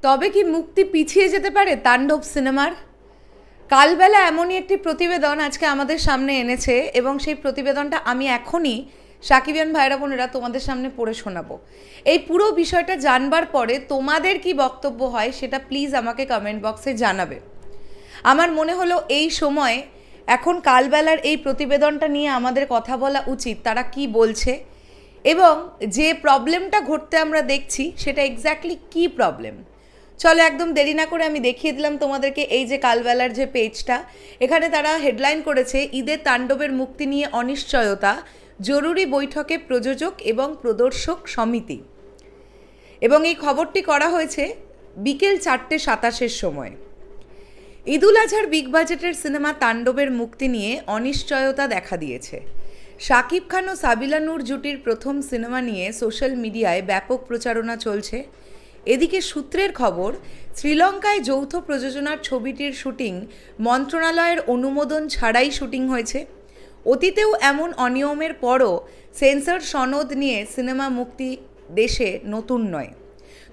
তবে কি মুক্তি পিছিয়ে যেতে পারে তাণ্ডব সিনেমার? কালবেলা এমনই একটি প্রতিবেদন আজকে আমাদের সামনে এনেছে এবং সেই প্রতিবেদনটা আমি এখনই সাকিবিয়ান ভাইরা বোনেরা তোমাদের সামনে পড়ে শোনাবো। এই পুরো বিষয়টা জানবার পরে তোমাদের কি বক্তব্য হয় সেটা প্লিজ আমাকে কমেন্ট বক্সে জানাবে। আমার মনে হলো এই সময় এখন কালবেলার এই প্রতিবেদনটা নিয়ে আমাদের কথা বলা উচিত, তারা কি বলছে এবং যে প্রবলেমটা ঘটতে আমরা দেখছি সেটা এক্স্যাক্টলি কি প্রবলেম। চলো একদম দেরি না করে আমি দেখিয়ে দিলাম তোমাদেরকে এই যে কালবেলার যে পেজটা, এখানে তারা হেডলাইন করেছে ঈদের তাণ্ডবের মুক্তি নিয়ে অনিশ্চয়তা, জরুরি বৈঠকে প্রযোজক এবং প্রদর্শক সমিতি। এবং এই খবরটি করা হয়েছে বিকেল 4:27 সময়। ঈদুল আজহার বিগ বাজেটের সিনেমা তাণ্ডবের মুক্তি নিয়ে অনিশ্চয়তা দেখা দিয়েছে। শাকিব খান ও সাবিলা নূর জুটির প্রথম সিনেমা নিয়ে সোশ্যাল মিডিয়ায় ব্যাপক প্রচারণা চলছে। এদিকে সূত্রের খবর, শ্রীলঙ্কায় যৌথ প্রযোজনার ছবিটির শুটিং মন্ত্রণালয়ের অনুমোদন ছাড়াই শুটিং হয়েছে। অতীতেও এমন অনিয়মের পরও সেন্সর সনদ নিয়ে সিনেমা মুক্তি দেশে নতুন নয়।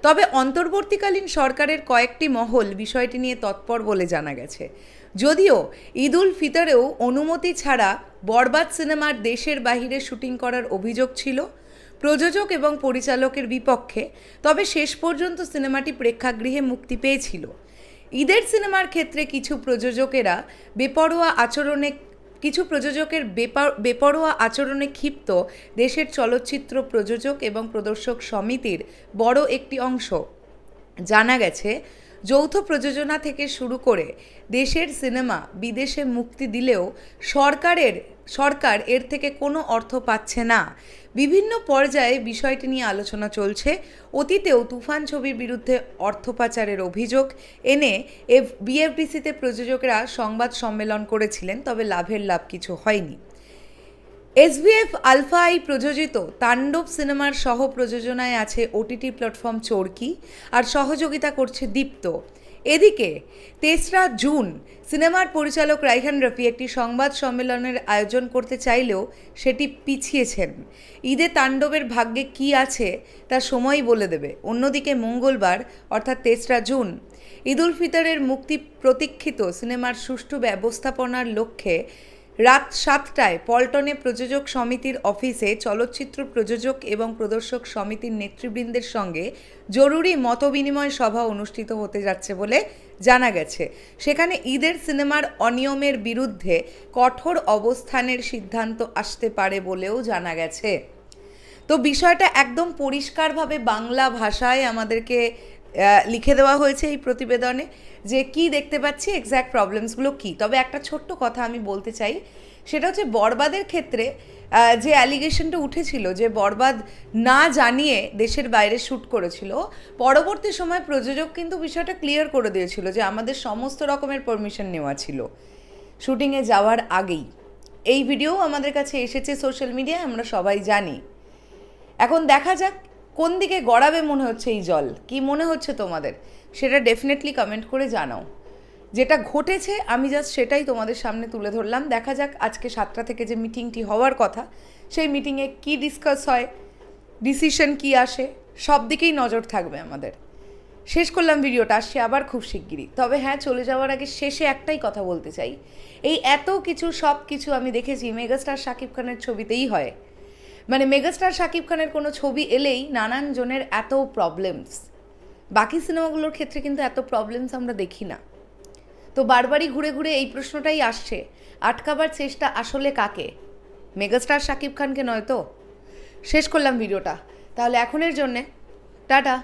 তবে অন্তর্বর্তীকালীন সরকারের কয়েকটি মহল বিষয়টি নিয়ে তৎপর বলে জানা গেছে। যদিও ঈদ উল ফিতরেও অনুমতি ছাড়া বরবাদ সিনেমার দেশের বাইরে শুটিং করার অভিযোগ ছিল প্রযোজক এবং পরিচালকের বিপক্ষে, তবে শেষ পর্যন্ত সিনেমাটি প্রেক্ষাগৃহে মুক্তি পেয়েছিল। ঈদের সিনেমার ক্ষেত্রে কিছু প্রযোজকের বেপরোয়া আচরণে ক্ষিপ্ত দেশের চলচ্চিত্র প্রযোজক এবং প্রদর্শক সমিতির বড় একটি অংশ। জানা গেছে যৌথ প্রযোজনা থেকে শুরু করে দেশের সিনেমা বিদেশে মুক্তি দিলেও সরকার এর থেকে কোনো অর্থ পাচ্ছে না। বিভিন্ন পর্যায়ে বিষয়টি নিয়ে আলোচনা চলছে। অতীতেও তুফান ছবির বিরুদ্ধে অর্থ পাচারের অভিযোগ এনে বিএফডিসিতে প্রযোজকরা সংবাদ সম্মেলন করেছিলেন, তবে লাভ কিছু হয়নি। এসবিএফ আলফা আই প্রযোজিত তাণ্ডব সিনেমার সহ প্রযোজনায় আছে ওটিটি প্ল্যাটফর্ম চরকি, আর সহযোগিতা করছে দীপ্ত। এদিকে 3রা জুন সিনেমার পরিচালক রাইহান রফি একটি সংবাদ সম্মেলনের আয়োজন করতে চাইলেও সেটি পিছিয়েছেন। ঈদে তাণ্ডবের ভাগ্যে কি আছে তা সময়ই বলে দেবে। অন্যদিকে মঙ্গলবার অর্থাৎ 3রা জুন ঈদ উল ফিতরের মুক্তি প্রতীক্ষিত সিনেমার সুষ্ঠু ব্যবস্থাপনার লক্ষ্যে রাত 7টায় পল্টনে প্রযোজক সমিতির অফিসে চলচ্চিত্র প্রযোজক এবং প্রদর্শক সমিতির নেতৃবৃন্দের সঙ্গে জরুরি মতবিনিময় সভা অনুষ্ঠিত হতে যাচ্ছে বলে জানা গেছে। সেখানে ঈদের সিনেমার অনিয়মের বিরুদ্ধে কঠোর অবস্থানের সিদ্ধান্ত আসতে পারে বলেও জানা গেছে। তো বিষয়টা একদম পরিষ্কারভাবে বাংলা ভাষায় আমাদেরকে লিখে দেওয়া হয়েছে এই প্রতিবেদনে যে কি দেখতে পাচ্ছি, এক্স্যাক্ট প্রবলেমসগুলো কি। তবে একটা ছোট্ট কথা আমি বলতে চাই, সেটা হচ্ছে বরবাদের ক্ষেত্রে যে অ্যালিগেশনটা উঠেছিল যে বরবাদ না জানিয়ে দেশের বাইরে শ্যুট করেছিল, পরবর্তী সময় প্রযোজক কিন্তু বিষয়টা ক্লিয়ার করে দিয়েছিল যে আমাদের সমস্ত রকমের পারমিশন নেওয়া ছিল শ্যুটিংয়ে যাওয়ার আগেই। এই ভিডিও আমাদের কাছে এসেছে সোশ্যাল মিডিয়ায়, আমরা সবাই জানি। এখন দেখা যাক কোন দিকে গড়াবে মনে হচ্ছে এই জল। কি মনে হচ্ছে তোমাদের সেটা ডেফিনেটলি কমেন্ট করে জানাও। যেটা ঘটেছে আমি জাস্ট সেটাই তোমাদের সামনে তুলে ধরলাম। দেখা যাক আজকে 7টা থেকে যে মিটিংটি হওয়ার কথা, সেই মিটিংয়ে কি ডিসকাস হয়, ডিসিশন কি আসে, সব দিকেই নজর থাকবে আমাদের। শেষ করলাম ভিডিওটা, আসছি আবার খুব শিগগিরই। তবে হ্যাঁ, চলে যাওয়ার আগে শেষে একটাই কথা বলতে চাই, এই এত কিছু সব কিছু আমি দেখেছি মেগাস্টার শাকিব খানের ছবিতেই হয়। মানে মেগাস্টার শাকিব খানের কোনো ছবি এলেই নানান জনের এত প্রবলেমস, বাকি সিনেমাগুলোর ক্ষেত্রে কিন্তু এত প্রবলেমস আমরা দেখি না। তো বারবারই ঘুরে ঘুরে এই প্রশ্নটাই আসছে, আটকাবার চেষ্টা আসলে কাকে? মেগাস্টার শাকিব খানকে নয় তো? শেষ করলাম ভিডিওটা, তাহলে এখনের জন্যে টাটা।